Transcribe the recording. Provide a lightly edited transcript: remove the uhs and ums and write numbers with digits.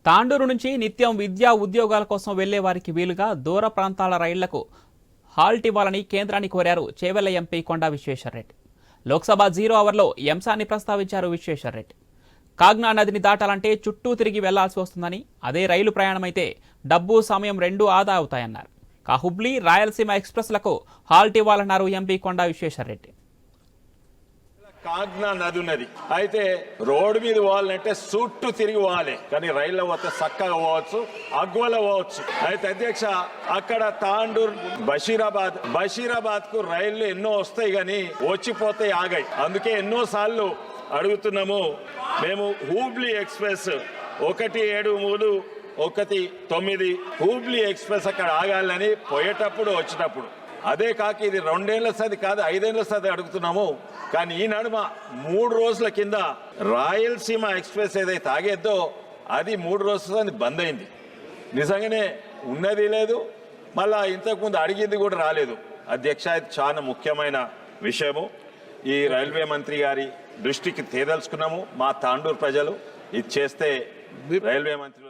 తాండూరు నుంచి నిత్యం విద్యా ఉద్యోగాల కోసం వెళ్లే వారికి వీలుగా దూర ప్రాంతాల రైళ్లకు హాల్ట్ ఇవ్వాలని కేంద్రాన్ని కోరారు చేవెళ్ల ఎంపీ కొండా విశ్వేశ్వర్రెడ్డి. లోక్సభ 0 అవర్లో ఈ అంశాన్ని ప్రస్తావించారు విశ్వేశ్వర్రెడ్డి. కాగ్నా నదిని దాటాలంటే చుట్టూ తిరిగి వెళ్లాల్సి వస్తుందని, అదే రైలు ప్రయాణమైతే డబ్బు సమయం రెండూ ఆదా అవుతాయన్నారు. హుబ్లీ రాయలసీమ ఎక్స్ప్రెస్లకు హాల్ట్ ఇవ్వాలన్నారు ఎంపీ కొండా విశ్వేశ్వర్రెడ్డి. కాగ్నా నది ఉన్నది, అయితే రోడ్డు మీద పోవాలంటే చుట్టూ తిరిగి పోవాలి, కానీ రైల్లో పోతే చక్కగా పోవచ్చు, అగ్వల పోవచ్చు. అయితే అధ్యక్ష, అక్కడ తాండూర్ బషీరాబాద్ కు రైళ్లు ఎన్నో వస్తాయి, కానీ వచ్చిపోతాయి, ఆగాయి. అందుకే ఎన్నో సార్లు అడుగుతున్నాము మేము. హూబ్లీ ఎక్స్ప్రెస్ 173 19 హూబ్లీ ఎక్స్ప్రెస్ అక్కడ ఆగాలని పోయేటప్పుడు వచ్చేటప్పుడు. అదే కాక ఇది 2 ఏళ్ల సది కాదు, 5 ఏళ్ల సది అడుగుతున్నాము. కానీ ఈ నడుమ 3 రోజుల కింద రాయలసీమ ఎక్స్ప్రెస్ ఏదైతే ఆగేద్దో అది 3 రోజుల బంద్ అయింది. నిజంగానే ఉన్నది లేదు, మళ్ళా ఇంతకుముందు అడిగింది కూడా రాలేదు. అధ్యక్ష, ఇది చాలా ముఖ్యమైన విషయము. ఈ రైల్వే మంత్రి గారి దృష్టికి తేదలుచుకున్నాము. మా తాండూరు ప్రజలు ఇది చేస్తే రైల్వే మంత్రి